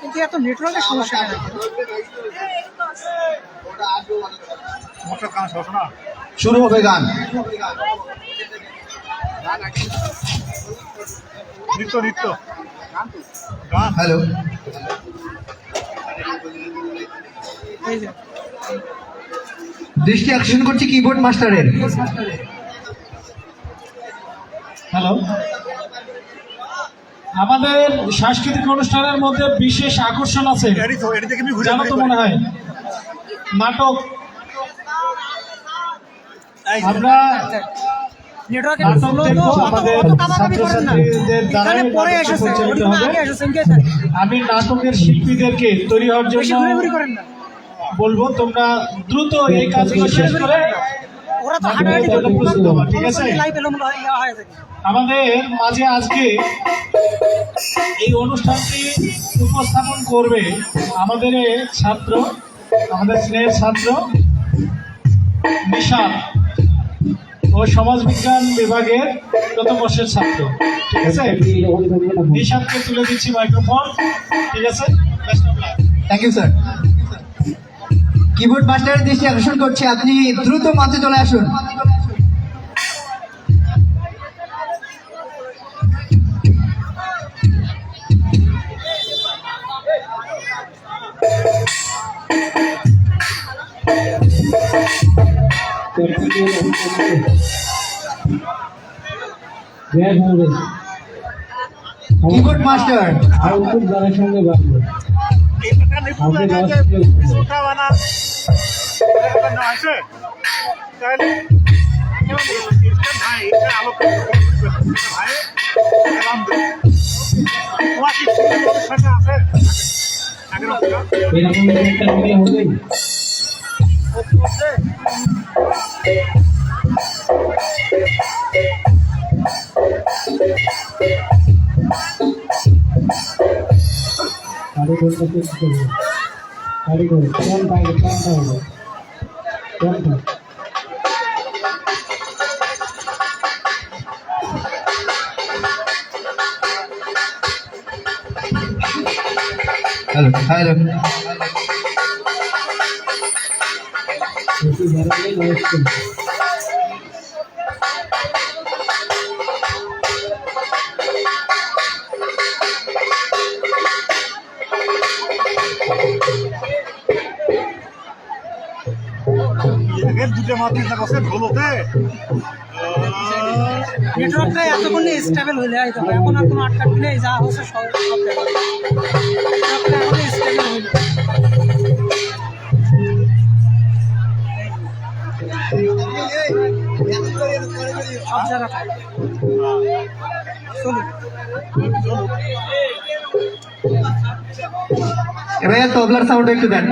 কিন্তু এত নেটওয়ার্কের সমস্যা শুরু হবে গান। নৃত্য হ্যালো, দৃষ্টি আকর্ষণ করছি কিবোর্ড মাস্টারের। হ্যালো, আমাদের সাংস্কৃতিক অনুষ্ঠানের মধ্যে বিশেষ আকর্ষণ আছে, জানো তো মনে হয়, নাটক। আমরা আমি নাটকের শিল্পীদেরকে তৈরি হওয়ার জন্য বলবো, তোমরা দ্রুত এই কাজগুলো শেষ করে ঠিক আছে। আমাদের মাঝে আজকে এই অনুষ্ঠানটি উপস্থাপন করবে আমাদের ছাত্র, আমাদের স্নেহের ছাত্র নিশাদ ও সমাজবিজ্ঞান বিভাগের প্রথম বর্ষের ছাত্র। ঠিক আছে, নিশাদকে তুলে দিচ্ছি মাইক্রোফোন। ঠিক আছে, থ্যাংক ইউ স্যার। কিবোর্ড মাস্টারের দৃষ্টি আকর্ষণ করছি, আপনি দ্রুত মঞ্চে চলে আসুন। কিবোর্ড মাস্টার সঙ্গে হ্যালো হ্যালো, নেটওয়ার্কটা এতক্ষণ স্টেবল হইলে এখন আর কোনো আটকাট নেই, যা হচ্ছে সব এখন স্টেবল হইলে সব জায়গায় চলুন। এবার তবলার সাউন্ড একটু দেন।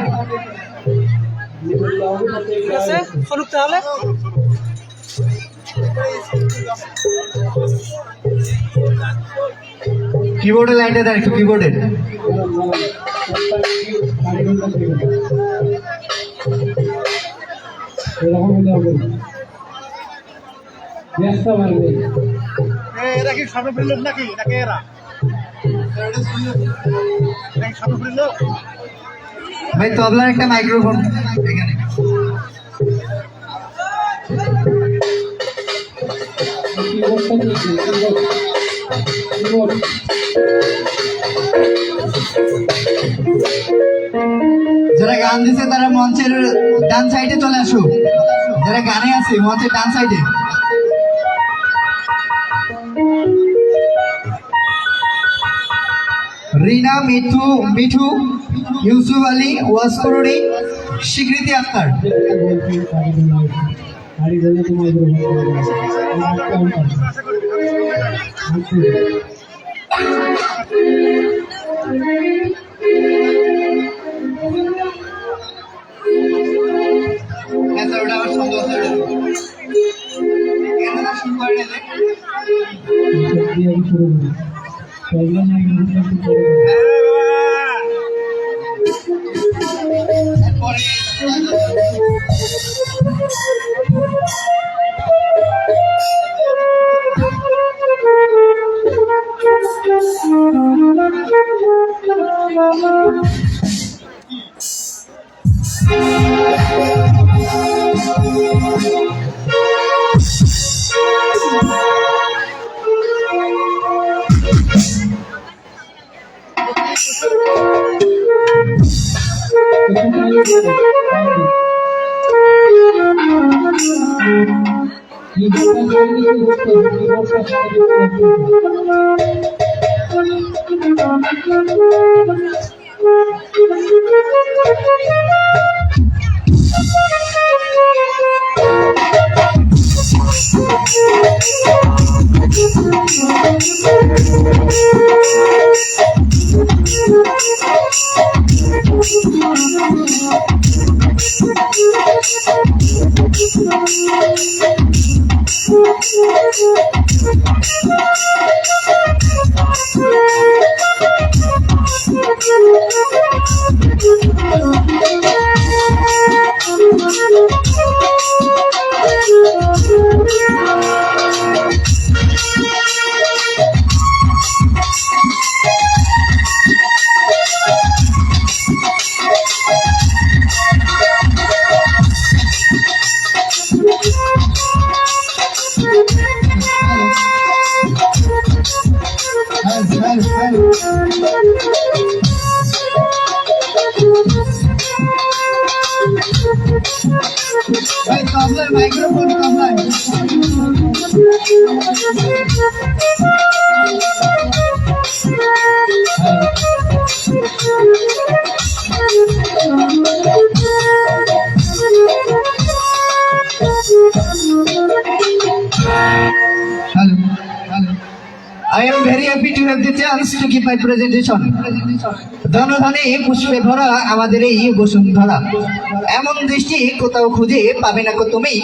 ঠিক আছে, চলুক তাহলে। কিবোর্ডের লাইনটা দেন একটু, কিবোর্ডের। এরা কি সামনে লোক নাকি এরা সামনে লোক? ভাই তবলার একটা মাইক্রোফোন এখানে। যারা গান দিচ্ছে তারা মঞ্চের ডান সাইডে চলে আসুক। যারা গানে আছে মঞ্চের ডান সাইডে। রিনা, মিঠু, ইউসুফ আলী, ওয়াসকরুনি, স্বীকৃতি আক্তার। Thank you. ভাই কমলার মাইক্রোফোন কমলার Hello. I am very happy to have the chance to give my presentation. ধনধানে পুষ্পে ভরা আমাদের এই বসুন্ধরা, এমন দৃষ্টি কোথাও খুঁজে পাবে না কো তুমি,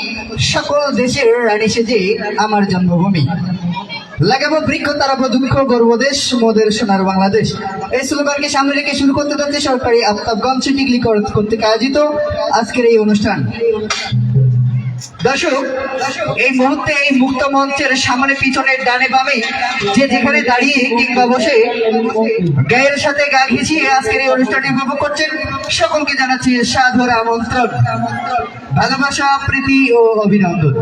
সকল দেশের রানী সেজে আমার জন্মভূমি। লাগাবো বৃক্ষ তারাবো দুঃখ গর্ব দেশ মোদের সোনার বাংলাদেশ। এই স্লোগানকে সামনে রেখে শুরু করতে যাচ্ছে সরকারি আফতাবগঞ্জ ডিগ্রি কর্তৃক আয়োজিত আজকের এই অনুষ্ঠান। দর্শক, এই মুহূর্তে এই মুক্ত মঞ্চের সামনে পিছনে ডানে বামে যে যেখানে দাঁড়িয়ে কিংবা বসে গায়ের সাথে গা ঘেঁচিয়ে আজকের এই অনুষ্ঠানটি উপভোগ করছেন, সকলকে জানাচ্ছি সাদর আমন্ত্রণ, ভালোবাসা, প্রীতি ও অভিনন্দন।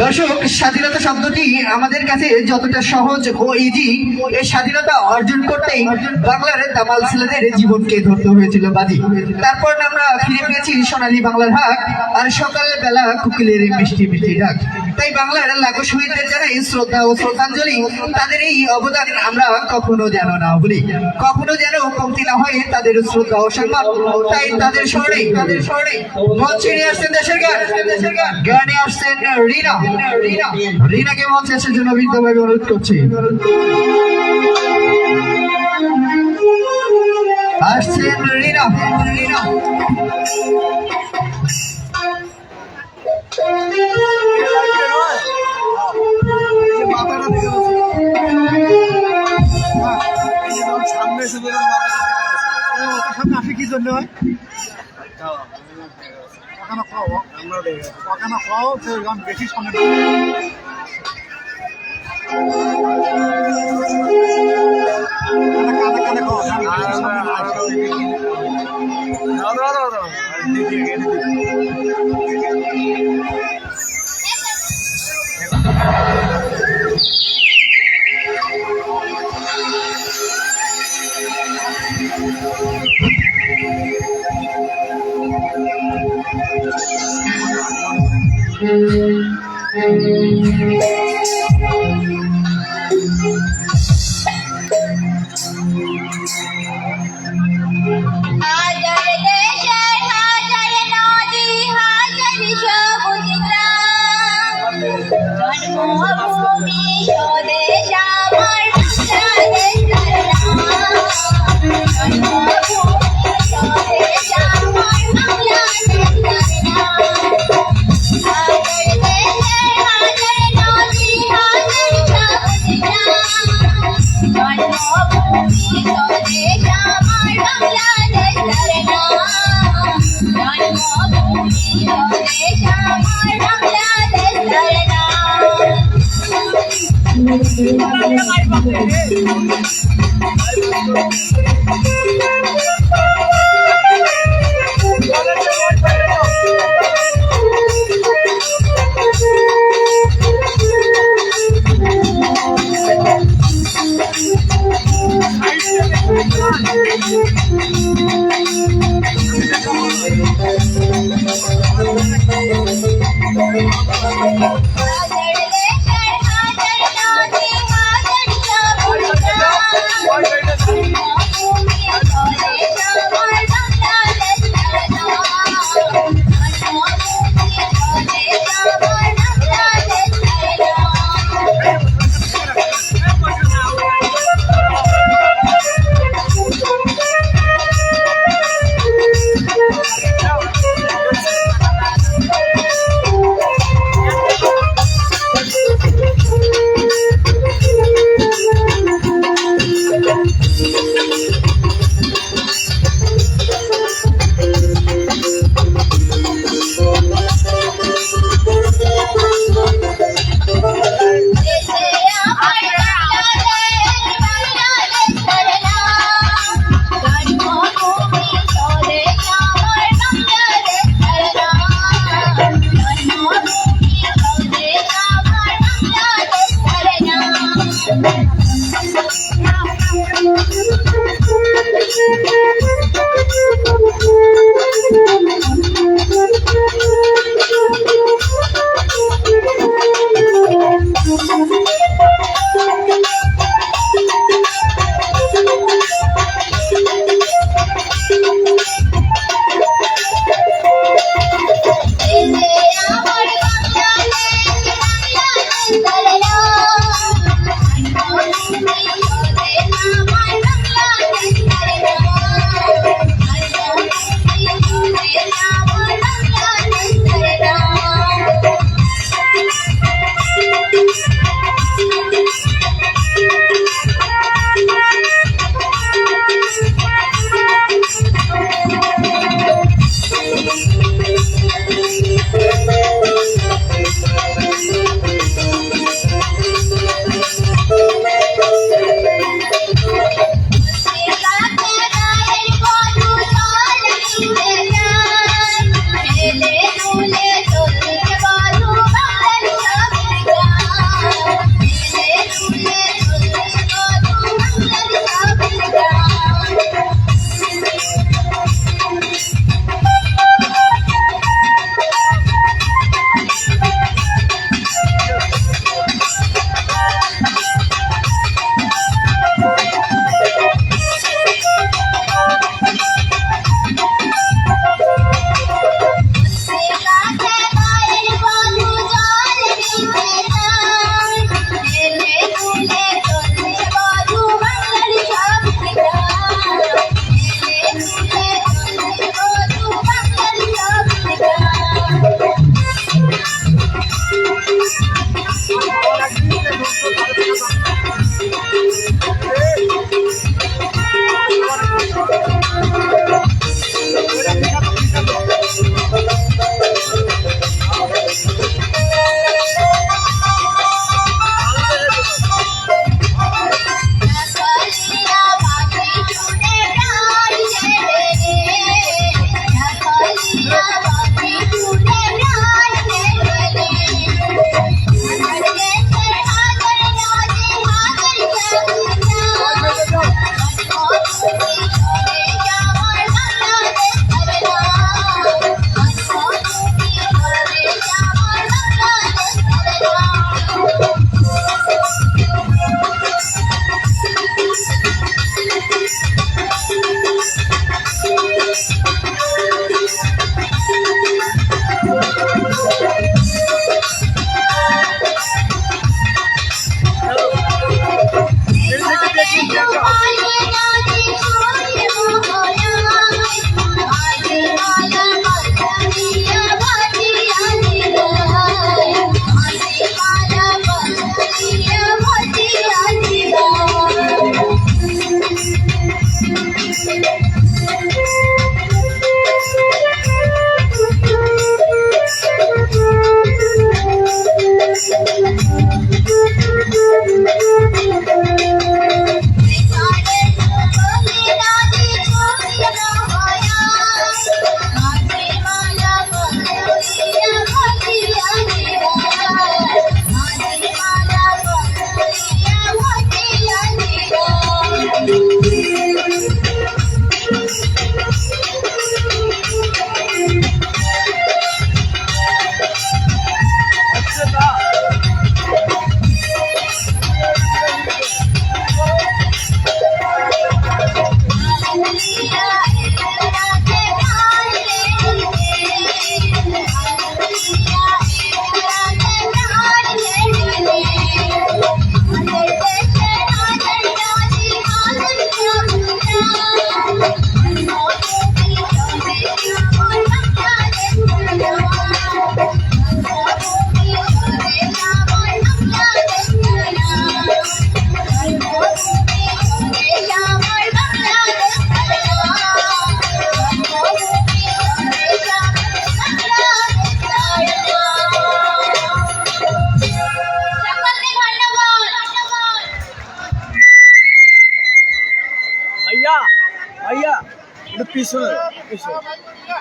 দর্শক, স্বাধীনতা শব্দটি আমাদের কাছে যতটা সহজ ও ইজি, এই স্বাধীনতা অর্জন করতেই বাংলার দামাল ছেলেদের জীবনকে ধরতে হয়েছিল বাজি। তারপর আমরা ফিরে পেয়েছি সোনালী বাংলার হাক আর সকালের বেলা কুকিলের মিষ্টি মিষ্টি ডাক। তাই বাংলার লাখো শহীদদের জানাই শ্রদ্ধা ও শ্রদ্ধাঞ্জলি। তাদের এই অবদান আমরা কখনো যেন না ভুলি, কখনো যেন কমতি না হয় তাদের শ্রদ্ধা ও সম্মান। তাই তাদের স্মরণে মঞ্চে নিয়ে আসছেন দেশের গান, গানে আসছেন রিনা। রিনাকে মঞ্চে আসার জন্য বিনীতভাবে অনুরোধ করছি। আসছেন রিনা। সামনে আসে কি জন্য হয় ওখানে খাও সেই গান বেশি সামনে কানে हाजर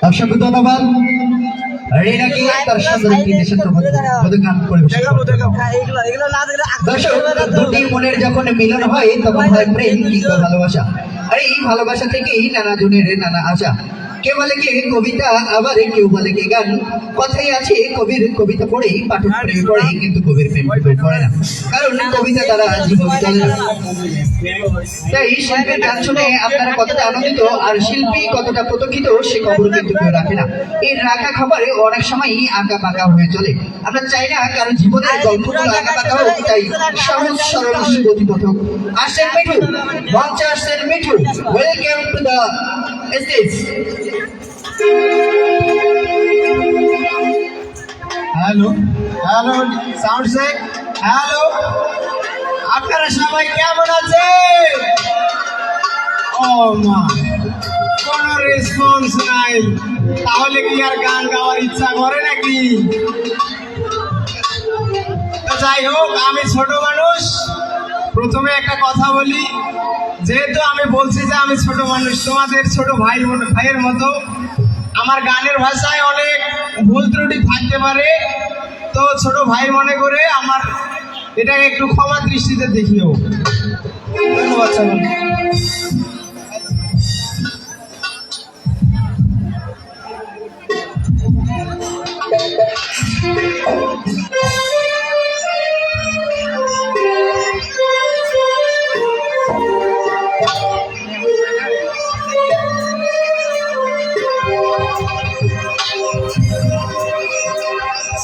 অসংখ্য ধন্যবাদ। রিনাকে তার সুন্দর একটি দেশাত্মবোধক গান পরিবেশন করতে। দর্শক, দুটি মনের যখন মিলন হয় তখন হয় প্রেম কিংবা ভালোবাসা। আর এই ভালোবাসা থেকেই নানা জনের নানা আশা। কেউ বলে কে কবিতা, আবার কেউ বলে কে গান। কথাই আছে কবির কবিতা পড়েই পাঠক প্রেম করে, কিন্তু কবির প্রেম কেউ করে না, কারণ কবিতা দ্বারা জীবন চলে না। তাই শিল্পীর গান শুনে আপনারা কতটা আনন্দিত আর শিল্পী কতটা প্রতক্ষিত সে খবর কিন্তু কেউ রাখে না। এই রাখা খবরে অনেক সময় আঁকা বাঁকা হয়ে চলে। আমরা চাই না কারণ জীবনের গল্পগুলো আঁকা বাঁকা হোক, তাই সহজ সরল সুগতিপথ হোক। আসছেন মিঠু, মঞ্চে আসছেন Mithu. Welcome to the stage. Hello hello, sound check. Hello, আপনারা সবাই কেমন আছেন? ও মা, কোন রেসপন্স নাই, তাহলে কি আর গান গাওয়ার ইচ্ছা করে নাকি? তো যাই হোক, আমি ছোট মানুষ, প্রথমে একটা কথা বলি। যেহেতু আমি বলছি যে আমি ছোট মানুষ, তোমাদের ছোট ভাইয়ের মতো, আমার গানের ভাষায় অনেক ভুল ত্রুটি থাকতে পারে, তো ছোট ভাই মনে করে আমার এটাকে একটু ক্ষমা দৃষ্টিতে দেখিও। ধন্যবাদ সকলকে।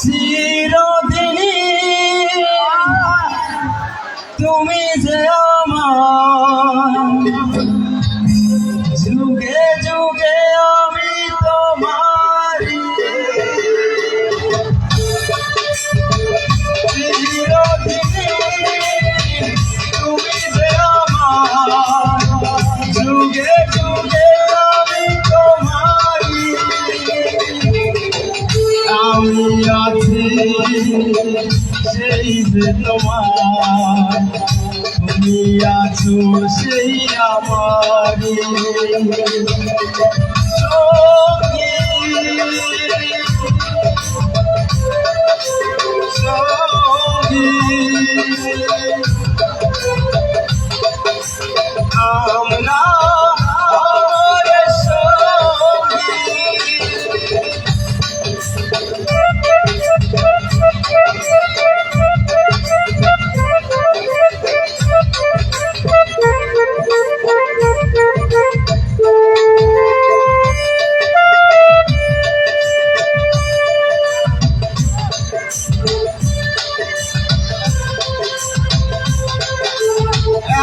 চিরদিনই তুমি যে আমার, যুগে যুগে আমি তোমারি। চিরদিনই তুমি যে আমার, যুগে যুগে আমি তোমারি। আমি আছি সেই যে তোমার, তুমি আছো সেই আমারি সঙ্গী সঙ্গী। আমরা আমার সঙ্গী।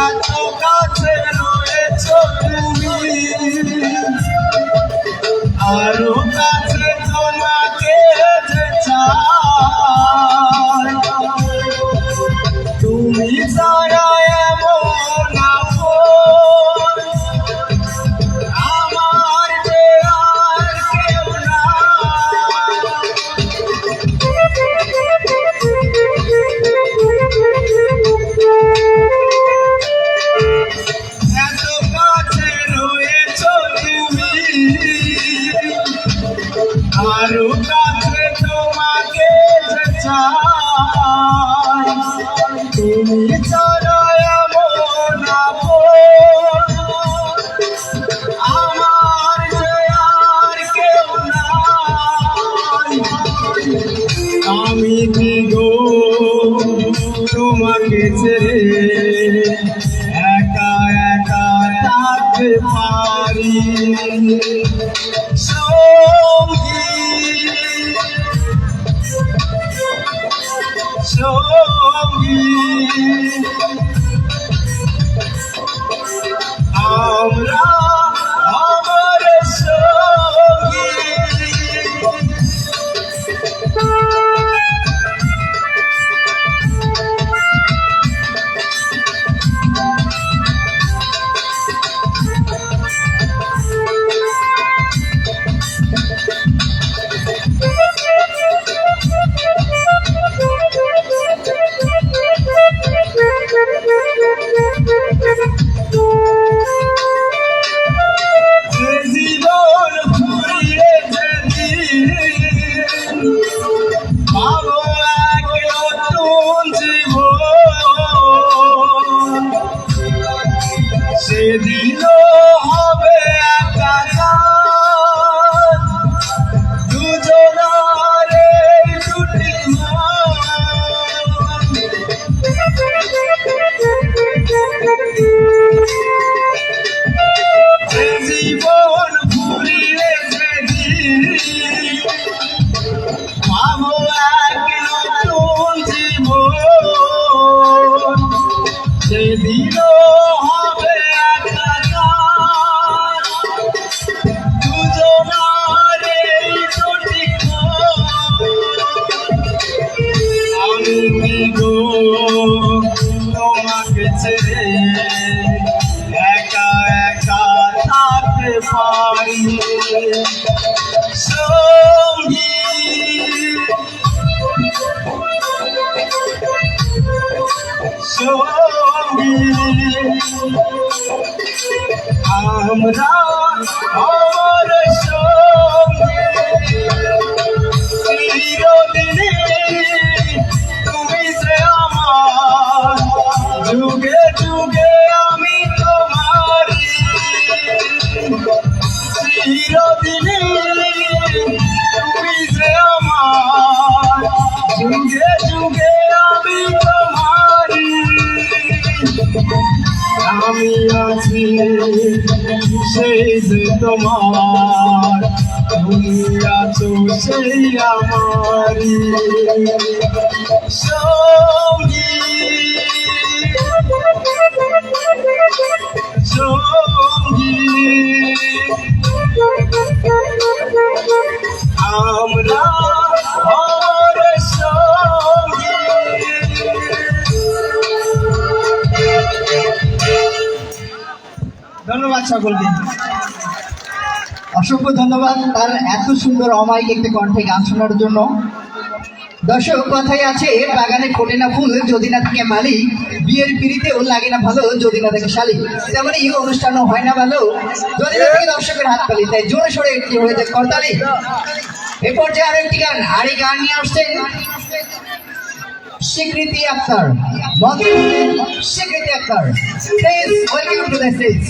এত কাছে রয়েছো তুমি, আরো কাছে তোমাকে যে চাই। তুমি ছাড়া এমন আপন আমার যে আর কেউ নাই। এত কাছে রয়েছো তুমি, আরো কাছে তোমাকে যে চাই। তুমি ছাড়া এমন আপন আমার যে আর কেউ নাই। আমি কি গো তোমাকে ছেড়ে একা একা থাকতে পারি সঙ্গী সঙ্গী। আমরা আমার সঙ্গী। সেদিনও হবে একাকার দুজনার এই দুটি আমি কি গো তোমাকে ছেড়ে একা একা থাকতে পারি সঙ্গী সঙ্গী আমরা আমার সঙ্গে চিরদিনে তুমি যে আমার যুগে যুগে আমি তোমারি চিরদিনে তুমি যে আমার যুগে যুগে আমি তোমারি আমি আছি সেই যে তোমার তুমি আছো সেই আমারি সঙ্গী সঙ্গী আমরা আমার সঙ্গী। ধন্যবাদ সকলকে। অসংখ্য ধন্যবাদ তার এত সুন্দর অমায়িক একটা কণ্ঠে গান শোনার জন্য। দর্শক, কথাই আছে বাগানে ফোটে না ফুল যদি না থাকে মালি, বিয়ের পিড়িতেও লাগে না ভালো যদি না থাকে শালি, তেমনি অনুষ্ঠানও হয় না ভালো যদি না থাকে দর্শকের হাত তালি। তাই জোরে সোরে একটি হয়ে যায় করতালি। এ পর্যায়ে আরো একটি গান, আর এই গান নিয়ে আসছেন Swikriti Akhtar. Swikriti Akhtar, please welcome to the stage.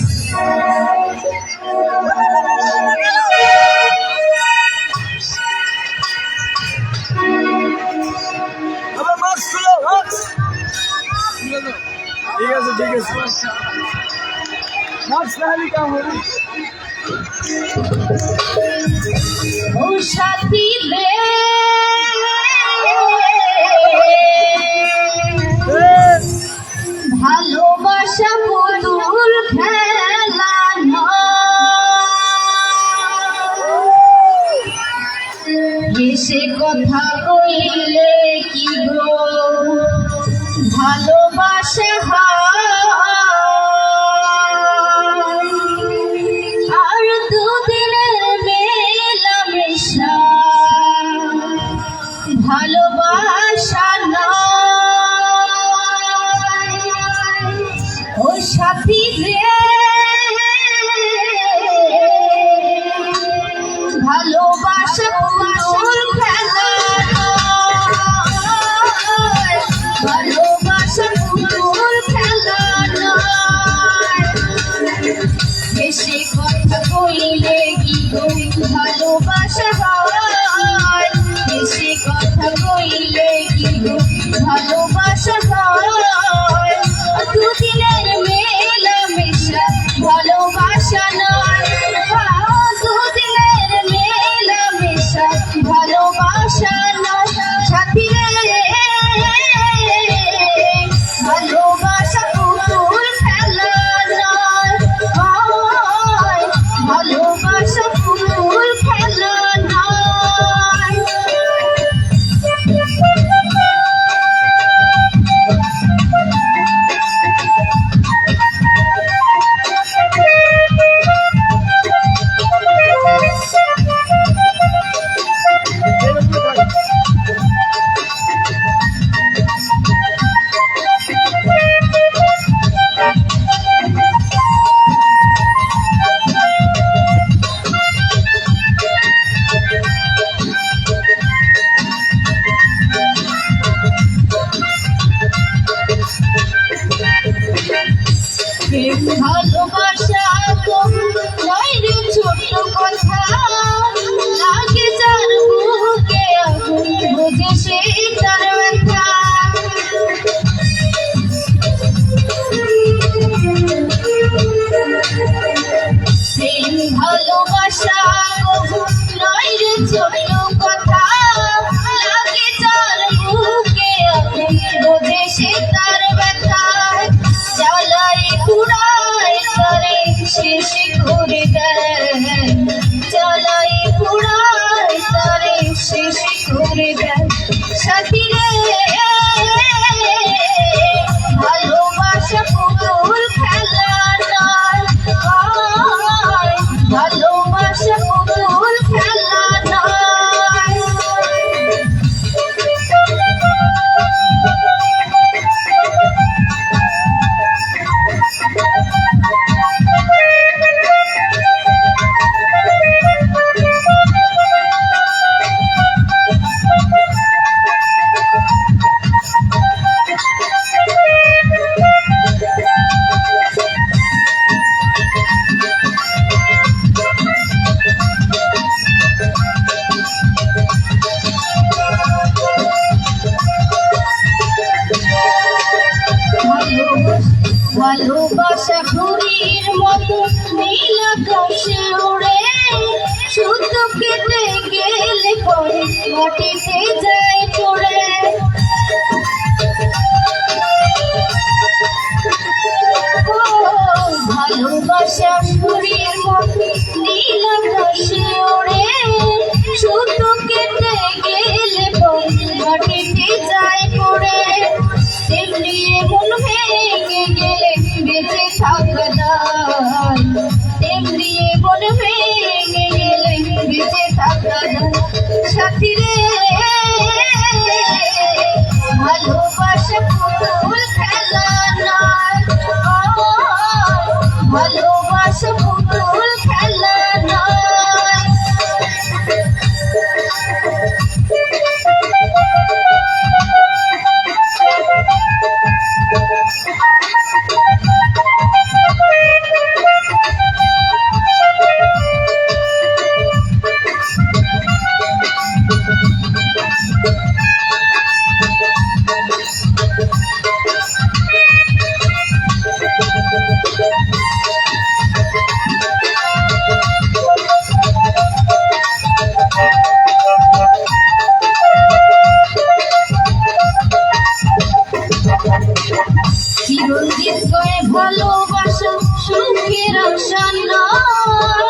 ঠিক আছে ঠিক আছে মাছ নাহলে কাম হবে ও সাথী রে ভালোবাসা পুতুল খেলা এসে কথা কইলে কি গো ভালোবাসা আর দুদিনের মেলামেশা ভালোবাসা নয় ও সাথী রে ভালোবাসা পুতুল খেলা ভালোবাসা পুতুল খেলা বেশি কথা কইলে কি ভালোবাসা হয় বেশি কথা কইলে কি ভালোবাসা হয় দুদিনের মেলামেশা ভালোবাসা নয় দুদিনের মেলামেশা ভালোবাসা নয় সাথী রে ভালোবাসা পুতুল খেলা নয় ভালোবাসা পুতুল খেলা নয় ভালোবাসা তো নয় রে ছোট্ট কথা লাগে যার বুকে আগুন বুঝে সেই তার ব্যথা সেই ভালোবাসা নয় রে ছোট্ট কথা লাগে যার বুকে আগুন বুঝে সেই তার ব্যথা ভালোবাসা ঘুড়ির মতো নীল আকাশে উড়ে, শুধু কেটে গেলে পরে মাটিতে যায় পড়ে। ও ভালোবাসা ঘুড়ির মতো নীল আকাশে উড়ে, শুধু কেটে গেলে পরে মাটিতে যায় পড়ে। তেমনি মন ভেঙে গেলে বেঁচে থাকা দায়, তেমনি মন ভেঙে গেলে বেঁচে থাকা দায়। সাথী রে ভালোবাসা পুতুল খেলা নয়, ভালোবাসা পুতুল খেলা নয়। চিরঞ্জিত করে ভালোবাসা সুখের আশা নয়,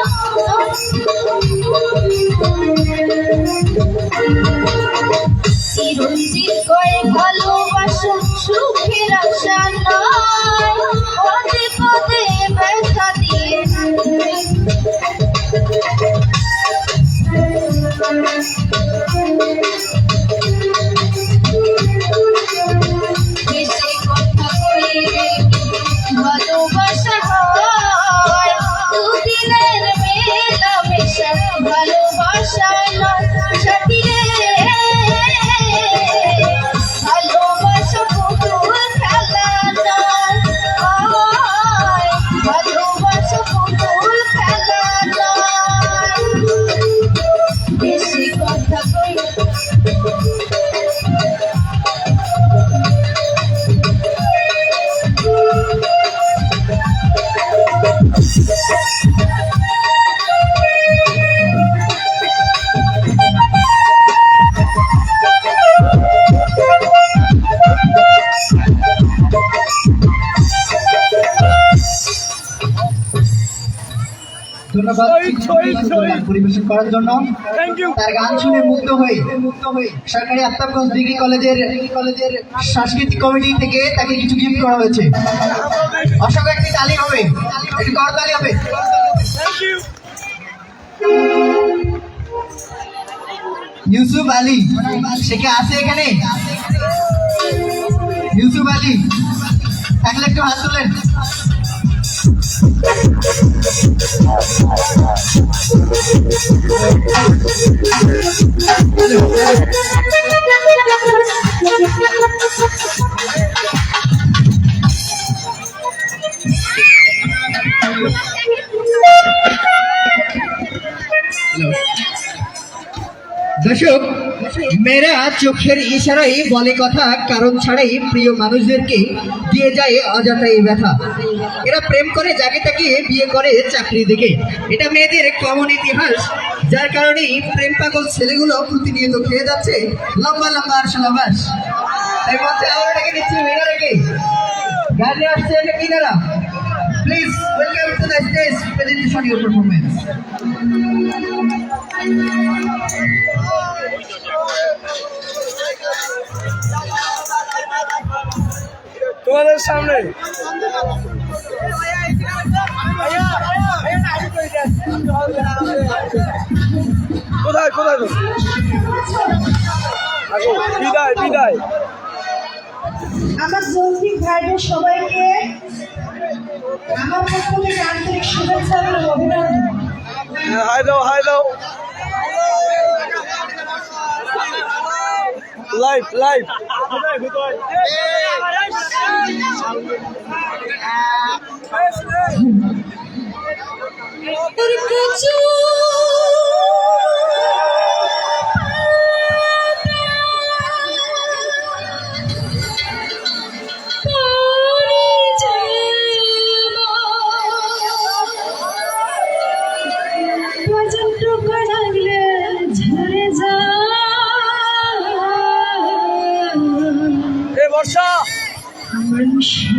চিরঞ্জিত করে ভালোবাসা সুখের আশা নয়। পদে পদে ব্যথা দিয়ে বেশি কথা কইলে ভালোবাসা হয়, দুদিনের মেলামেশা ভালোবাসা নয়। সাথী রে ভালোবাসা পুতুল খেলা নয়, ভালোবাসা পুতুল খেলা নয়। বেশি কথা কইলে ধন্যবাদ পরিবেশন করার জন্য। তার গান শুনে মুগ্ধ হয়ে সরকারি আফতাবগঞ্জ ডিগ্রি কলেজের সাংস্কৃতিক কমিটি থেকে তাকে কিছু গিফট করা হয়েছে। অসংখ্য একটি তালি হবে, একটি করতালি হবে। ইউসুফ আলী, সে কি আছে এখানে? ইউসুফ আলী থাকলে একটু হাত তোলেন। দর্শক, মেয়েরা চোখের ইশারায় বলে কথা, কারণ ছাড়াই প্রিয় মানুষদেরকে দিয়ে যায় অযথাই ব্যথা। এরা প্রেম করে যাকে তাকে বিয়ে করে চাকরি দেখে, এটা মেয়েদের কমন ইতিহাস। যার কারণেই প্রেম পাগল ছেলেগুলো প্রতিনিয়ত খেয়ে যাচ্ছে লম্বা লম্বা আরশোলাবাস। তাই মধ্যে আমরা ডেকে নিচ্ছি মেয়েরাকে, গানে আসছে কিনারা। Please welcome to the stage presentation your performance. তোমাদের সামনে কোথায় কোথায় বিদায় বিদায়। আমার যৌক্তিক ভাইদের সবাইকে আমার পক্ষ থেকে আন্তরিক শুভেচ্ছা এবং অভিনন্দন। হাই দাও হাই দাও। লাইভ লাইভ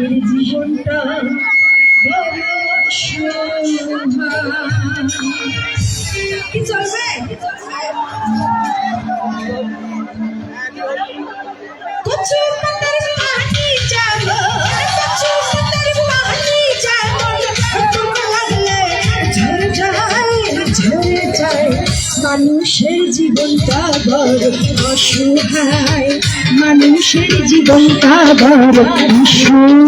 মানুষের জীবনটা বড় অসহায়। কি চলবে? কচু পাতার পানি যেমন, কচু পাতার পানি যেমন, ঠোঁট লাগলে ঝরে যায়। মানুষের জীবনটা বড় অসহায়, মানুষের জীবনটা বড় অসহায়।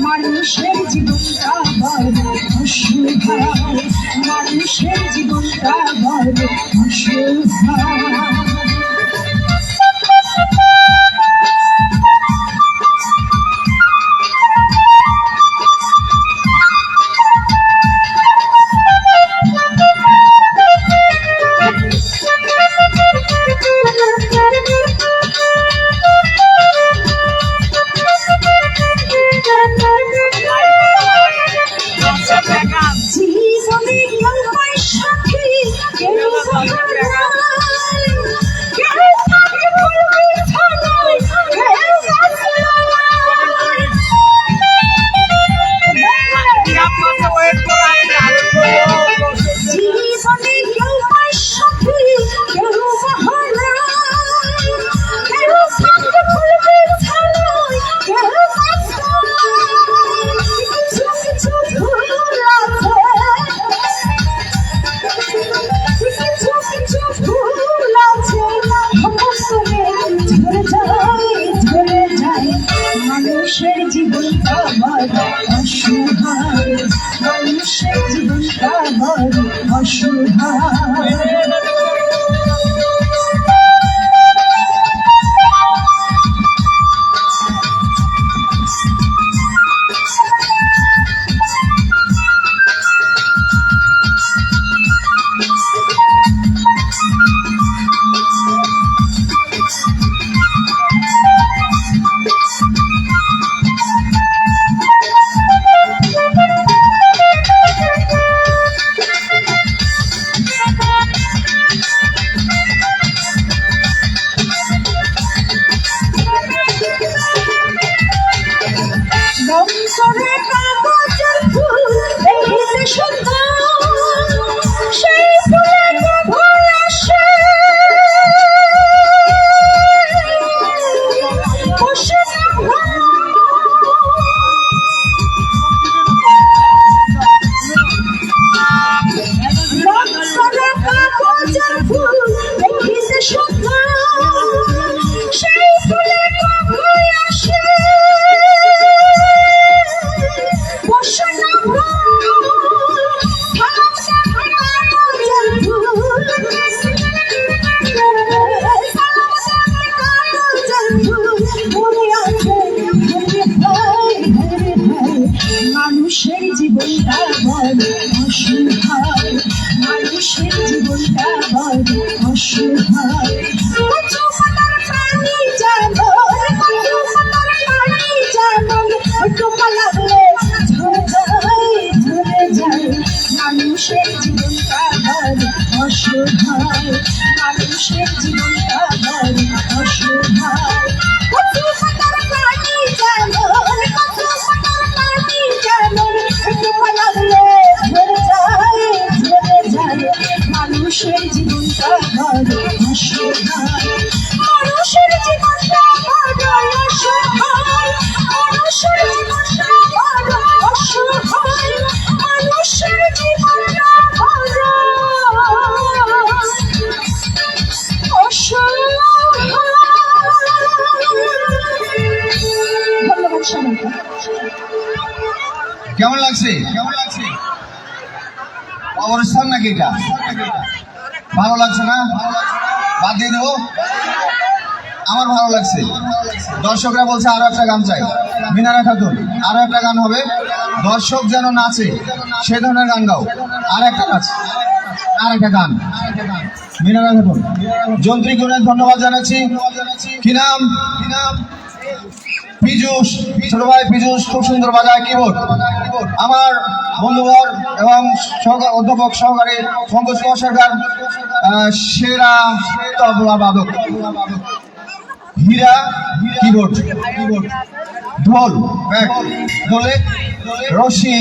মানুষের জীবনটা বড় অসহায়, মানুষের জীবনটা বড় অসহায়। জীবনে কেউ পায় সাথী, কেউ কেউ থাকে বলবে ছানায়, কেউ জীবনে কেউ পায় সাথী, কেউ কেউ থাকে বলবে ছানায়, কেউ কিছু ভুল আছে, কিছু ভুল আছে, ঝরে যায়। মানুষের জীবনটা বড় অসহায়, মানুষের জীবনটা বড় অসহায়। করে কাগজের ফুল দেখিতে সুন্দর, সেই ফুলে ভুল আসে বসে করে কাগজের ফুল দেখিতে সুন্দর, সেই ফুলে ভুল আসে মানুষের জীবনটা বড় অসহায়, মানুষের জীবনটা বড় অসহায়। কচু পাতার পানি যেমন, কচু পাতার পানি যেমন, টোকা লাগলে ঝরে যায়। মানুষের জীবনটা বড় অসহায়, মানুষের জীবনটা বড় অসহায়। কচু পাতার পানি যেমন, কচু পাতার পানি যেমন, অবস্থান নাকি এটা ভালো লাগছে না? বাদ দিয়ে দেবো? আমার ভালো লাগছে। দর্শকরা বলছে আরো একটা গান চাই। মিনারা খাতুন, আরো একটা গান হবে, দর্শক যেন নাচে সে ধরনের গান গাও। আর একটা নাচ, আর একটা গান। মিনারা খাতুন, যন্ত্রী গুণের ধন্যবাদ জানাচ্ছি। কি নাম? পীযূষ, ছোট ভাই পীযূষ খুব সুন্দর বাজায় কিবোর্ড। আমার বন্ধুবর এবং অধ্যাপক সহকারী পঙ্কজ কুমার সরকার সেরা তবলা বাদক। হীরা কিবোর্ড, ঢোল ব্যাগ, দোলে রশি,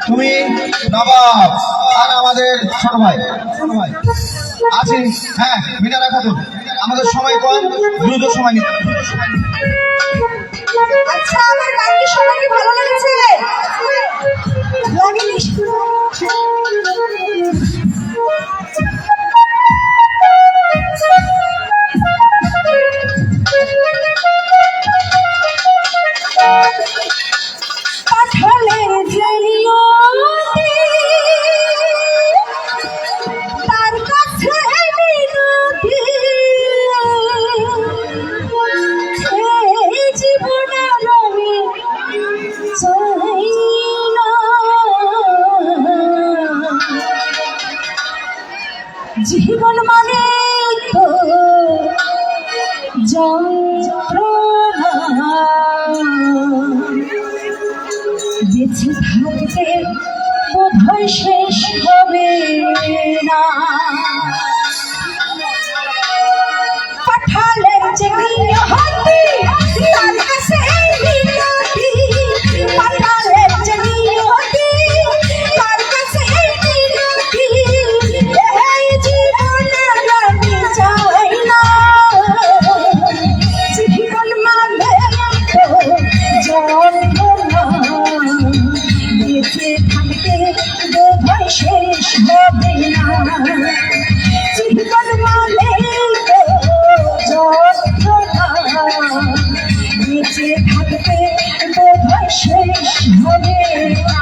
তুমি নবাব। আর আমাদের ছোট ভাই আছে, হ্যাঁ মিনারা খাতুন। আমাদের সময় কম, দ্রুত সময় নিতে। আচ্ছা, আমার গান কি সবারই ভালো লেগেছে? লাগেনি? কাঁঠালের জড়িয়তে তার কাছে মিনতি, এই জীবনের আমি চাই না। জীবন মানে তো যন্ত্রণা, বেঁচে থাকতে বোধহয় শেষ হবে না। পাঠালের যে নিয়তি তার কাছে মিনতি, পাঠালের যে নিয়তি তার কাছে মিনতি, এই জীবনের আমি চাই না। জীবন মানে তো যন্ত্রণা, বেঁচে থাকতে বোধহয় শেষ হবে না। জীবন মানে তো যন্ত্রণা, বেঁচে থাকতে বোধহয় শেষ হবে না।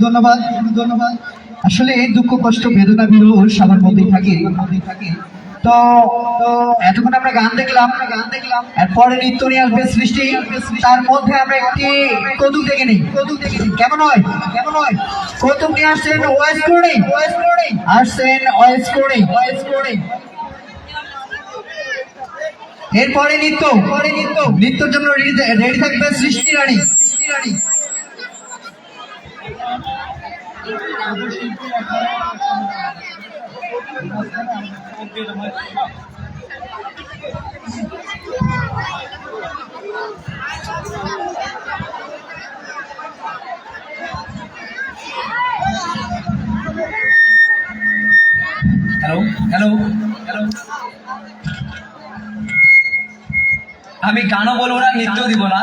ধন্যবাদ। আসলে দুঃখ কষ্ট বেদনা বিরহ সবার মধ্যেই থাকে। তো এতক্ষণ আমরা গান দেখলাম, এরপরে নৃত্য নিয়ে আসবে সৃষ্টি। তার মধ্যে আমরা একটি কৌতুক দেখে নিই। কেমন হয়? কৌতুক নিয়ে আসছেন ওয়েস কোডে। এরপরে নৃত্যর জন্য রেডি থাকবে সৃষ্টি রানী। হ্যালো, আমি গানও বলবো না, নৃত্য দিব না,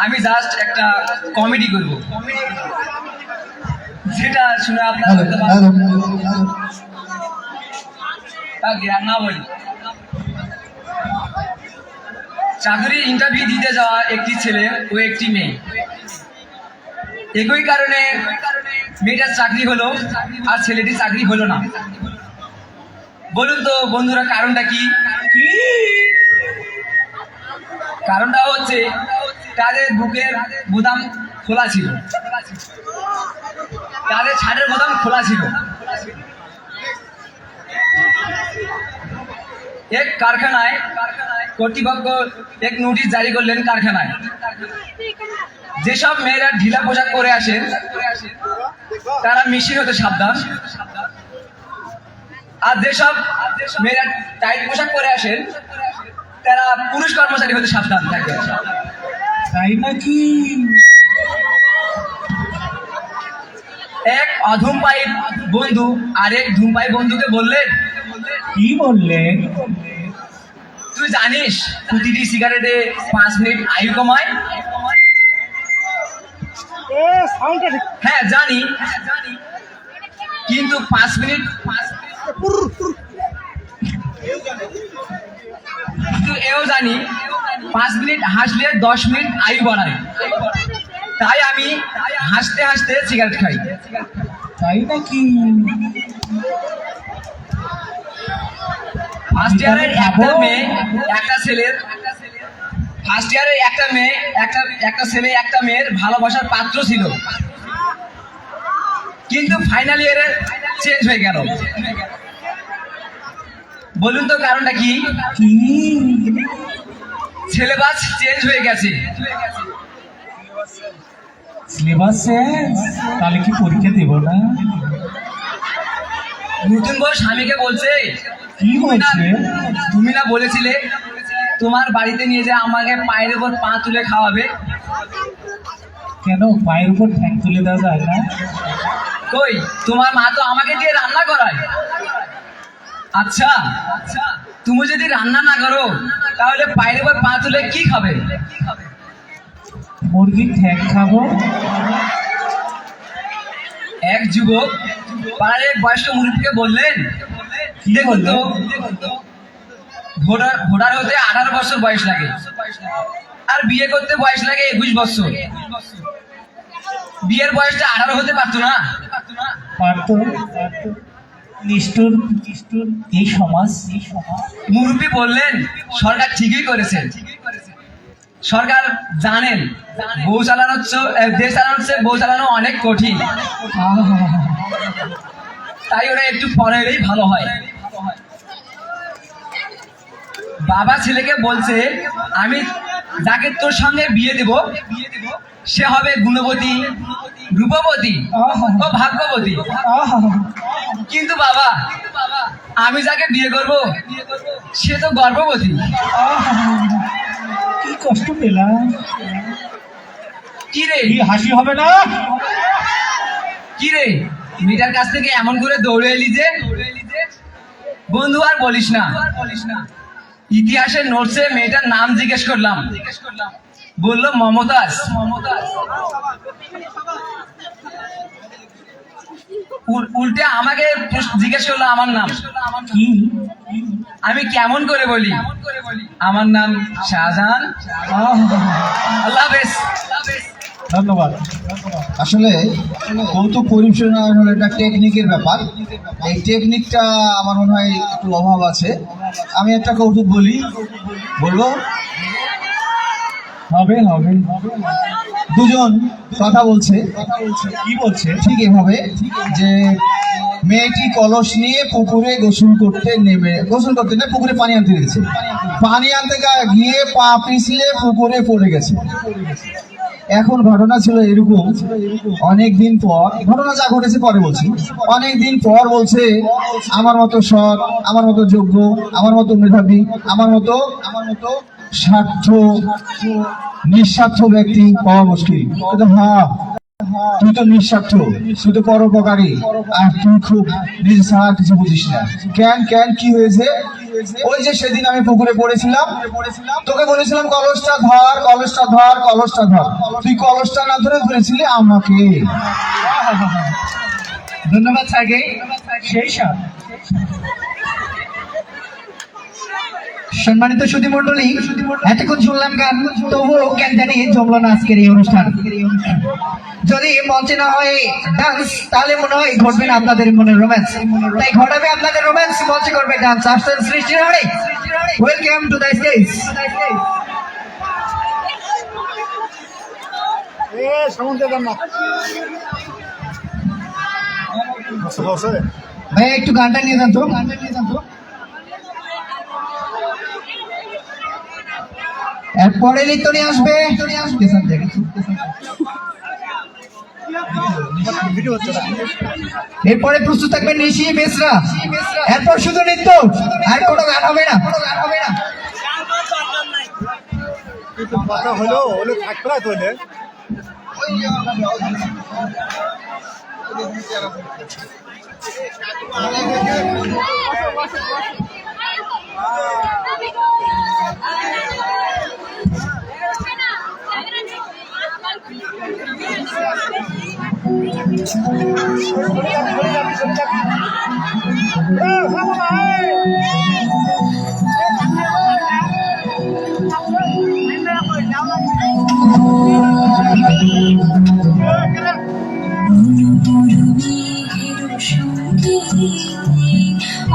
আমি জাস্ট একটা কমেডি করব, যেটা শুনে আপনার জ্ঞান না বলি। চাকরি ইন্টারভিউ দিতে যাওয়া একটি ছেলে ও একটি মেয়ে, একই কারণে মেয়েটার চাকরি হলো আর ছেলেটির চাকরি হলো না। বলুন তো বন্ধুরা, কারণটা কি? কারণটা হচ্ছে তাদের বুকের বোতাম খোলা ছিল, তাদের ছাদের বোতাম খোলা ছিল। এক কারখানায় কর্তৃপক্ষ এক নোটিশ জারি করলেন কারখানায়, যেসব মেয়েরা ঢিলা পোশাক পরে আসেন তারা মিশিং হতে সাবধান, আর যেসব মেয়েরা টাইট পোশাক পরে আসেন তারা পুরুষ কর্মচারী হতে সাবধান থাকে। তাই নাকি? এক অধূমপায়ী বন্ধু আরেক ধূমপায়ী বন্ধুকে বললেন, কি বললেন? তুই জানিস প্রতিটি সিগারেটে 5 মিনিট আয়ু কমায়? হ্যাঁ জানি, কিন্তু 5 মিনিট এও জানি 5 মিনিট হাসলে 10 মিনিট আয়ু বাড়ায়। তাই আমি হাসতে হাসতে সিগারেট খাই। তাই নাকি? ফার্স্ট ইয়ারের একটা মেয়ে একটা ছেলের একটা ছেলে একটা মেয়ের ভালোবাসার পাত্র ছিল, কিন্তু ফাইনাল ইয়ারে চেঞ্জ হয়ে গেল। বলুন তো কারণটা কি? সিলেবাস চেঞ্জ হয়ে গেছে। Syllabus change? তাহলে কি পরীক্ষা দেব না? নতুন বউ স্বামীকে বলছে, কি বলছে? তুমি না বলেছিলে তোমার বাড়িতে নিয়ে যে আমাকে পায়ের উপর পা তুলে খাওয়াবে? কেন পায়ের উপর ঠ্যাং তুলে দেওয়া যায় না? কই, তোমার মা তো আমাকে দিয়ে রান্না করায়। আচ্ছা, তুমি যদি রান্না না করো তাহলে পায়ের উপর পা তুলে কি খাবে? মুরগির ঠ্যাং খাবো। এক যুবক পাড়ার এক বয়স্ক মুরব্বীকে বললেন, দেখুন তো ভোটার হতে 18 বছর বয়স লাগে, আর বিয়ে করতে বয়স লাগে 21 বছর। বিয়ের বয়সটা 18 হতে পারতো না? পারতো। নিষ্ঠুর এই সমাজ। মুরব্বী বললেন, সরকার ঠিকই করেছে। সরকার জানেন বউ চালানো দেশ চালানো বউ চালানো অনেক কঠিন, তাই ওরা একটু পরে এলেই ভালো হয়। বাবা ছেলেকে বলছে, আমি যাকে তোর সঙ্গে বিয়ে দেব সে হবে গুণবতী, রূপবতী ও ভাগ্যবতী। কিন্তু বাবা, আমি যাকে বিয়ে করব সে তো গর্ভবতী। কি কষ্ট পেলাম। কি রে, হাসি হবে না? কি রে, মেয়েটার কাছ থেকে এমন করে দৌড়ে এলি যে? বন্ধু আর বলিস না, ইতিহাসের নোটসে মেয়েটার নাম জিজ্ঞেস করলাম, বললো মমতাজ। উল্টে আমাকে জিজ্ঞেস করলো আমার নাম কি। আমি কেমন করে বলি আমার নাম শাহজাহান। আল্লাহ হাফেজ। ধন্যবাদ। আসলে কৌতুক পরিবেশনা হলো একটা টেকনিকের ব্যাপার। এই টেকনিকটা আমার মনে হয় একটু অভাব আছে। আমি একটা কৌতুক বলবো। হবে হবে দুজন কথা বলছে, কি বলছে? ঠিক এভাবে যে মেয়েটি কলস নিয়ে পুকুরে গোসল করতে না পুকুরে পানি আনতে গেছে। পানি আনতে গিয়ে পা পিছলে পুকুরে পড়ে গেছে। এখন ঘটনা ছিল এরকম, অনেক দিন পর ঘটনা যা ঘটেছে পরে বলছি। অনেক দিন পর বলছে আমার মতো সৎ, আমার মতো যোগ্য, আমার মতো মেধাবী, আমার মতো নিঃস্বার্থ ব্যক্তি পাওয়া মুশকিল। হ্যাঁ, তুই তো নিঃস্বার্থ, তুই তো পরোপকারী, আর তুই খুব নিজে ছাড়া কিছু বুঝিস না। কেন কি হয়েছে? ওই যে সেদিন আমি পুকুরে পড়েছিলাম, তোকে বলেছিলাম কলসটা ধর, তুই কলসটা না ধরে ধরেছিলি আমাকে। ধন্যবাদ স্যারকে। সেই সাথ সম্মানিত সুধী মন্ডলী, এতক্ষণ শুনলাম গান, তবুও কেন জানি জমলো না আজকের এই অনুষ্ঠান। যদি মঞ্চে না হয় ডান্স, তাহলে মনে হয় ঘটবে না আপনাদের মনে রোম্যান্স। তাই ঘটাবে আপনাদের রোম্যান্স, মঞ্চে করবে ডান্স। আসছেন সৃষ্টি রানী, ওয়েলকাম টু দ্য স্টেজ। ভাই একটু গানটা নিয়ে যান তো। এরপরে লিটনি আসবে। এরপরে প্রস্তুত থাকবেন নিশি বেসরা। এরপর শুধু নৃত্য, আর কোনো গান হবে না। কথা হলো থাকবে না তো।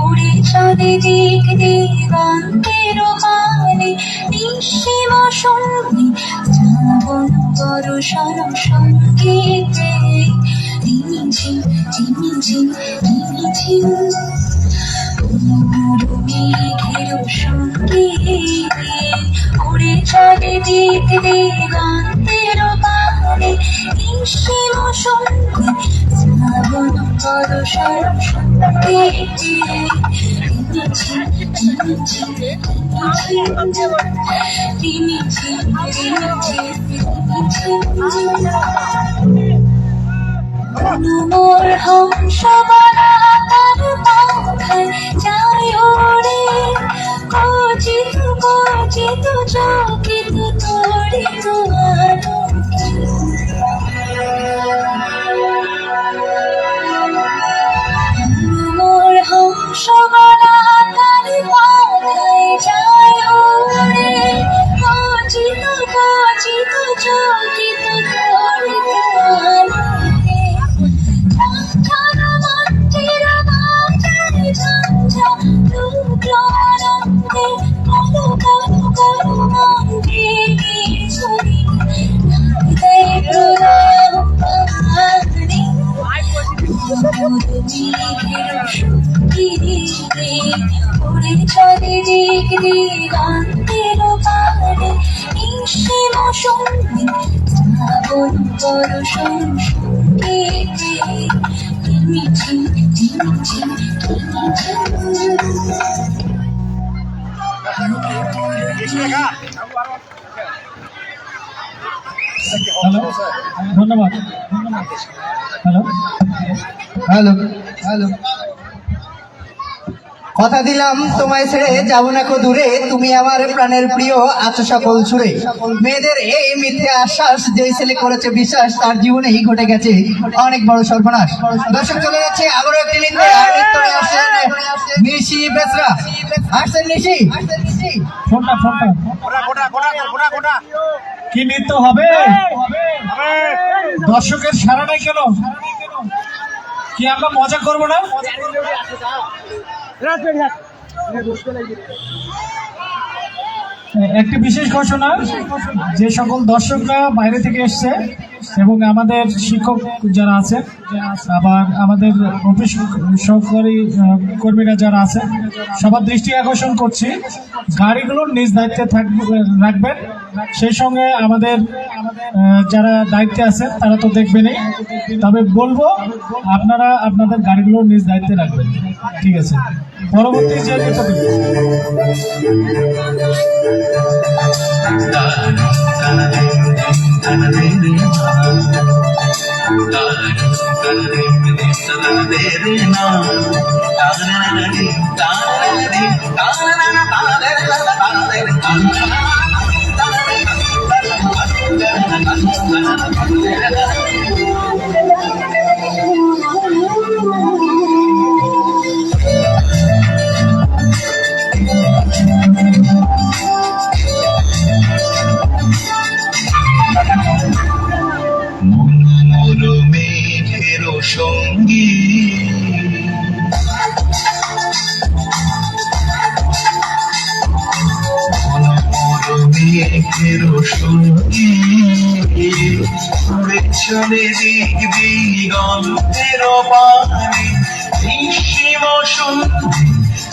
উড়ে চলে দিক দিগন্তের পানে, নিঃসীম সঙ্গী শ্রাবণ বর্ষণ সঙ্গীতে। ঝিমিঝিম ঝিমিঝিম ঝিমিঝিম মেঘের সঙ্গে উড়ে চলে দিক দিগন্তের পানে, নিঃসীম সঙ্গী শ্রাবণ বর্ষণ সঙ্গীতে। মোর হংস বলা তার পাখায় যায় ওরে, কচিত চকিত তড়িত আলোকে। মোর হংস বলা তার পাখায় যায় ওরে, কচিত চকিত তড়িত আলোকে। ঝঞ্ঝনা মন্দির বাজায় ঝঞ্ঝা লুকলো আনন্দে, কালো কালো কালো মন্দির ছড়ি দেয় প্রলয় পাহাড়ে। মেঘের সঙ্গীতে উড়ে চলে দিক দিগন্তের পানে, নিঃসীম সঙ্গী শ্রাবণ বর্ষণ সঙ্গীতে। ঝিমিঝিম ঝিমিঝিম হ্যালো, ধন্যবাদ। হ্যালো হ্যালো, কথা দিলাম তোমায় ছেড়ে যাবো না কো দূরে, তুমি আমার প্রাণের প্রিয় আছো সকল সুরে। মেয়েদের এই মিথ্যে আশ্বাস, যেই ছেলে করেছে বিশ্বাস, তার জীবনেই ঘটে গেছে অনেক বড় সর্বনাশ। দর্শক চলে যাচ্ছে আবারও একটি নৃত্যে, আর নৃত্যে আসছেন নিশি বেসরা। আসছেন নিশি। ফোনটা কি নৃত্য হবে? দর্শকের সারা নাই কেন? কি আমরা মজা করবো না? একটি বিশেষ ঘোষণা, যে সকল দর্শকরা বাইরে থেকে এসছে এবং আমাদের শিক্ষক যারা আছে, আবার আমাদের অফিস সহকারী কর্মীরা যারা আছে, সবার দৃষ্টি আকর্ষণ করছি, গাড়িগুলোর নিজ দায়িত্বে রাখবেন। সেই সঙ্গে আমাদের যারা দায়িত্বে আছেন তারা তো দেখবেনই, তবে বলবো আপনারা আপনাদের গাড়িগুলোর নিজ দায়িত্বে রাখবেন, ঠিক আছে? পরবর্তী যে সঙ্গী সঙ্গী চলে দিক দিগন্তের পানে নিঃসীম সন্ধি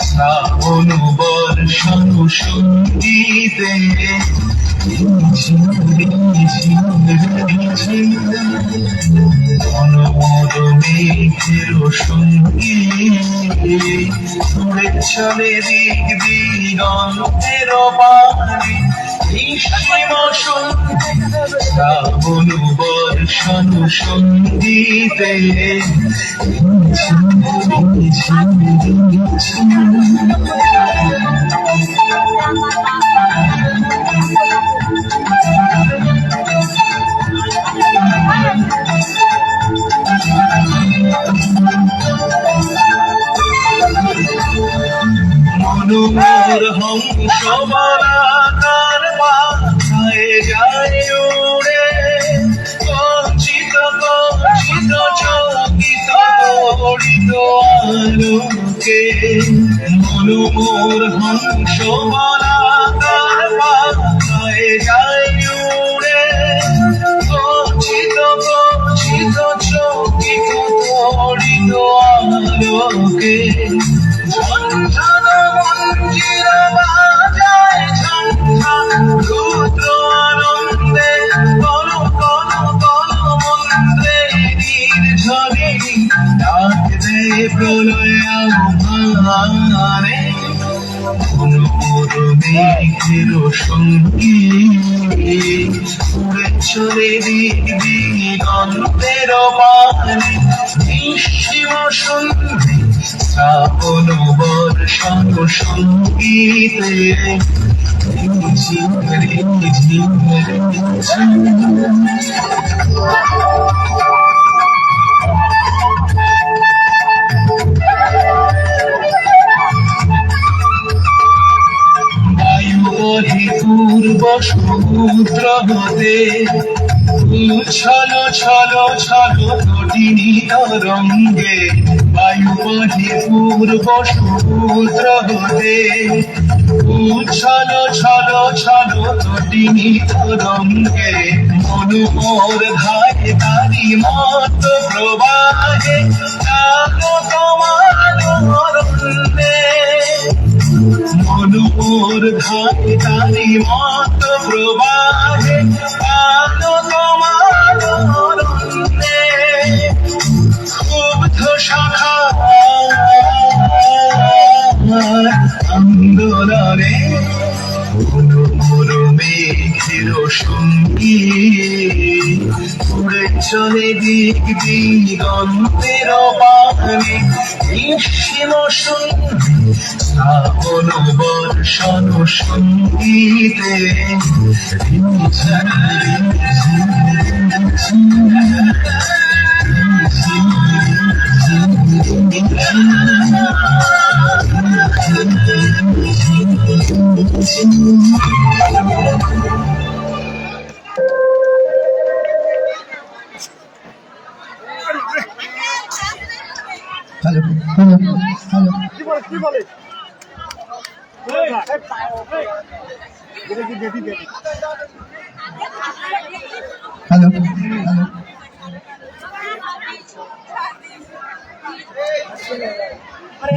শ্রাবণ বর্ষণ সঙ্গীতে মেঘের সঙ্গী চলে দিক দিগন্তের পানে নিঃসীম সন্ধি শ্রাবণ বর্ষণ সঙ্গীতে মনোমর হংস বলাকার মাথায় যায় উড়ে কঞ্চিত কঞ্চিত চকিত তড়িত আলোকে মনোমর হংস বলাকার মাথায় যায় উড়ে কঞ্চিত কঞ্চিত চকিত তড়িত আলোকে ঝঞ্ঝন মঞ্জির বাজায় ঝঞ্ঝন রুদ্র আনন্দে কল কল কল মন্ত্রে নির্ঝরে ডাক দেয় প্রলয় আহ্বানে মনোমর মেঘের সঙ্গী উড়ে চলে দিক দিগন্তের পানে নিঃসীম সন্ধি শ্রাবণ বর্ষণ সঙ্গীতে বায়ু বহে পূর্ব সমুদ্র হতে ছল ছল ছল তটিনী তরঙ্গে বায়ু বহে পূর্ব সমুদ্র হতে ছল ছল ছল তটিনী তরঙ্গে মনোমর ধারে তারি মত প্রবাহে জাগো তোমার অরণ্যে মনোমর ধারে তারি মত প্রবাহে জাগো তোমার অরণ্যে ক্ষুব্ধ শাখা আন্দোলনে মনোমর মেঘের সঙ্গী উড়ে চলে দিক দিগন্তের পানে নিঃসীম সন্ধি শ্রাবণ বর্ষণ সঙ্গীতে হ্যালো,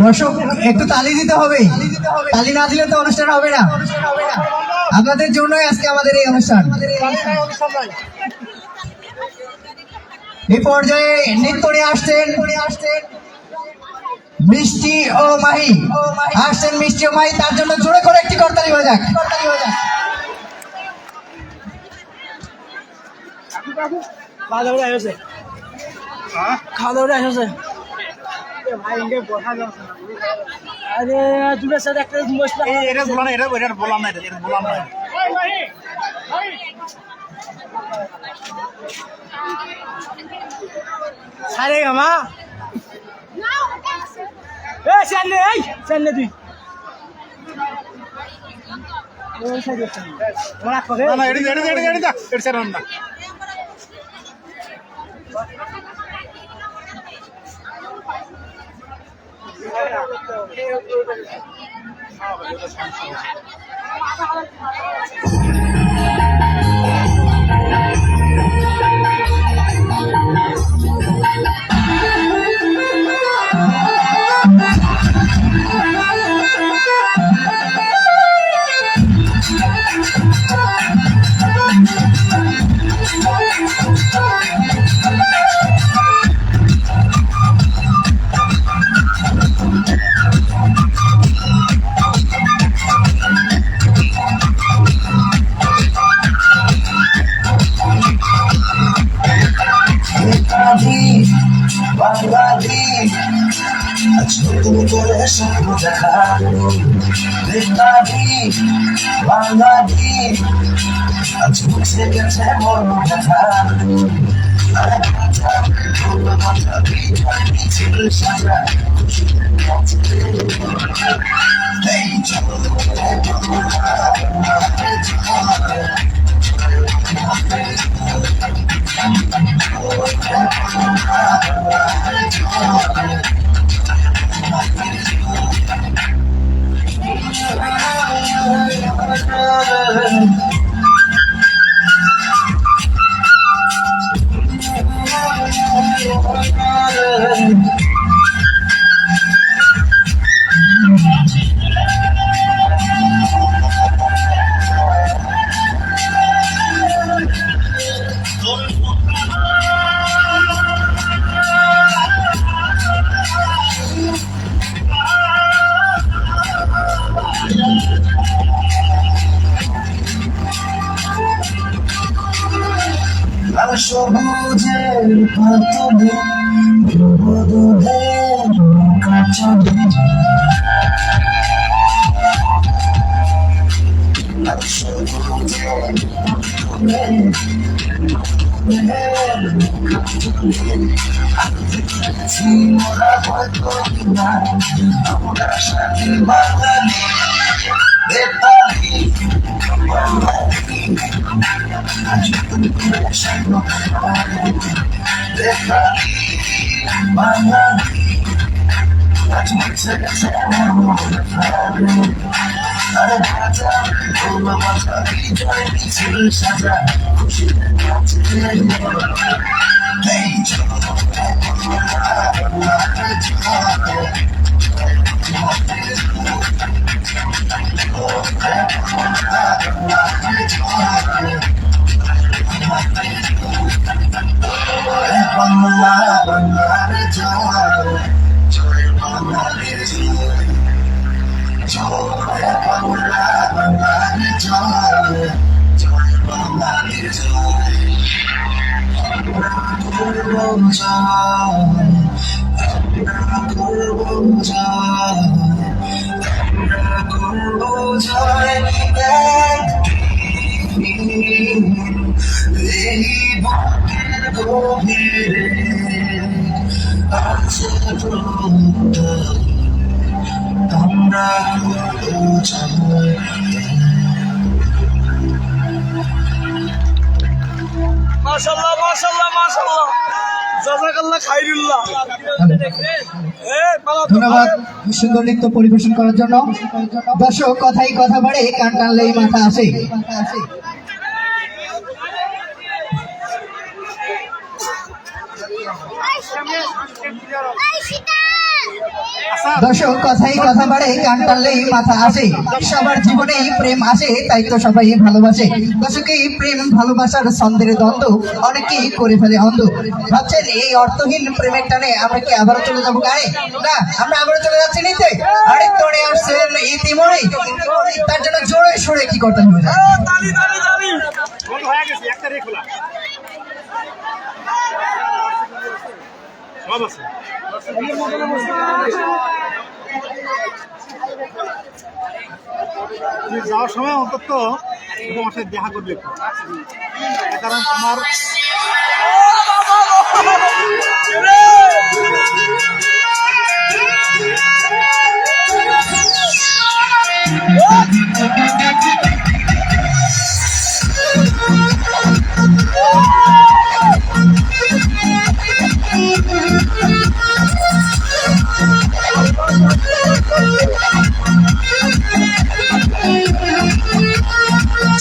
দর্শক একটু তালি দিতে হবে, তালি না দিলে তো অনুষ্ঠান হবে না। আপনাদের জন্যই আজকে আমাদের এই অনুষ্ঠান। এই পর্যায়ে নৃত্য নিয়ে আসছেন মিষ্টি ও মাহি, আসছেন মিষ্টি ও মাহি, তার জন্য জোরে করে একটি করতালি হয়ে যাক। আরে মামা চাললে চাললে তুই তুমি করে স্বপ্ন দেখা দেখি বাঙালি আজ মুছে গেছে মন ব্যথা সাজা সবুজের পাতলে দুধের কাঁচলে সবুজের মোরা হয়তো কিনা আমরা সাথী বাঙালি নেপালি মাশাআল্লাহ মাশাআল্লাহ মাশাআল্লাহ ধন্যবাদ সুন্দর নৃত্য পরিবেশন করার জন্য। দর্শক কথাই কথা বাড়ে, কান টানলেই মাথা আসে। দর্শক কথাই কথা বাড়ে, কান টানলেই মাথা আসে। সবার জীবনেই প্রেম আসে, তাই তো সবাই ভালোবাসে। দর্শক এই প্রেম ভালোবাসার ছন্দের দ্বন্দ্ব অনেকেই করে ফেলে অন্ধ। ভাবছেন এই অর্থহীন প্রেমের টানে আমরা কি আবারও চলে যাবো গায়ে? না, আমরা আবারও চলে যাচ্ছি নিতে। আরেক তোড়ে আসছেন ইতিমধ্যে, তার জন্য জোরে সোরে কি করতে হবে? যাওয়ার সময় অন্তত তোমার সাথে দেখা করবে, কারণ তোমার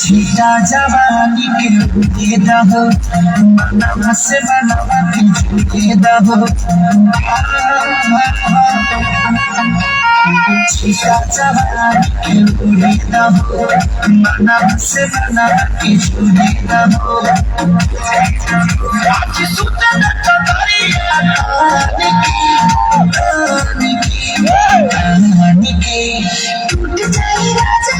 छीटा जवानी के रुके दहो मनवा से मनवा के झुके दहो छीटा जवानी के रुके दहो मनवा से मनवा के झुके दहो आज सुतन तबरिया रानी की टूट जाए राजा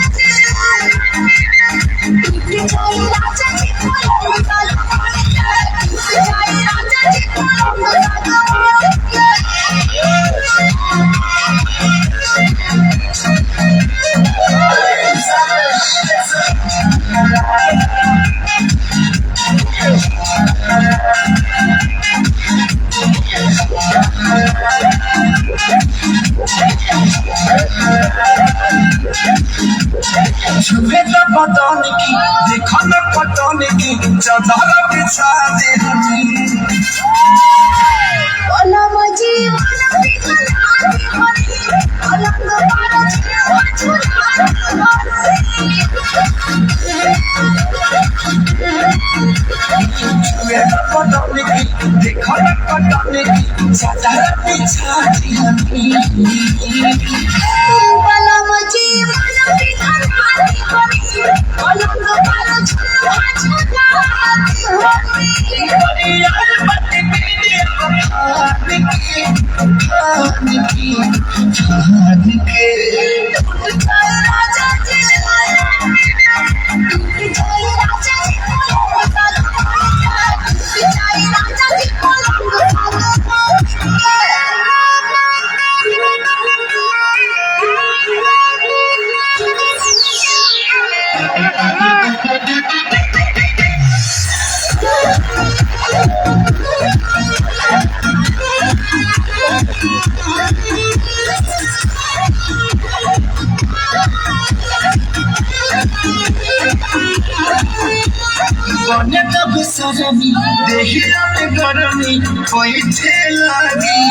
छुपे तो पतन की देखो न पतन की चादर बिछा दे हनी ओला मजी वाला अलग बारा छुपे तो पतन की देखो न पतन की चादर बिछा दे हनी वाला मजी वाला अलग बारा बने तब सरमी देहिया में गरमी पैठे लगी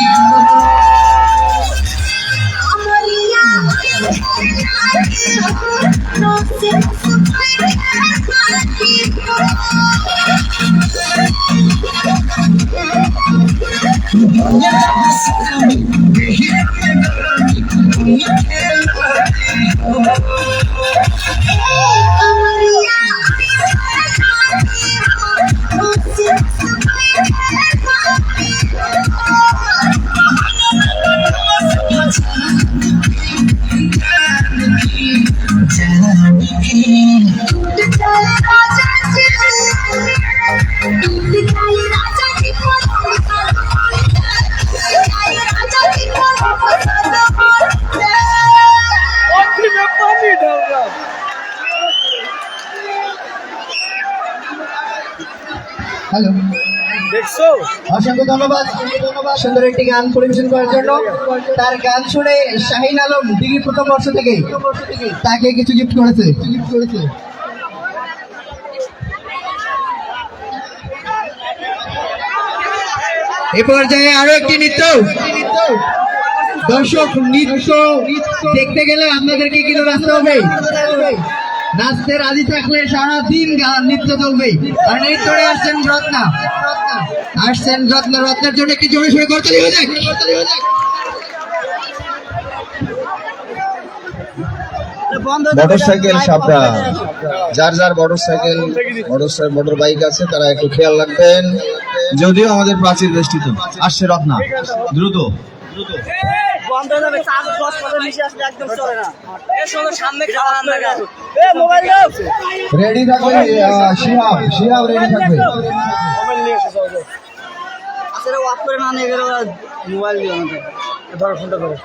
बने तब सरमी देहिया में गरमी पैठे হ্যালো, অসংখ্য ধন্যবাদ সুন্দর একটি গান পরিবেশন করার জন্য। তার গান শুনে শাহিন আলম ডিগ্রি প্রথম বর্ষ থেকে তাকে কিছু গিফট করেছে। এ পর্যায়ে আরো একটি নৃত্য। দর্শক, নৃত্য দেখতে গেলে আপনাদেরকে কিন্তু নাচতে হবে। নাচতে রাজি থাকলে সারাদিন গান নৃত্য চলবে। আর নৃত্যে আসছেন রত্না, রত্নার জন্য একটি জোরে সোরে করতালি হয়ে যাক। মোটরসাইকেল সাবধান, যার যার মোটর বাইক আছে তারা একটু খেয়াল রাখবেন। যদিও আমাদের প্রাচীর বেষ্টিত, আসছে রত্না, দ্রুত। রেডি থাকবে শিহাব রেডি থাকবে। মোবাইল দিয়ে আমাদের ধরো ফোনটা করে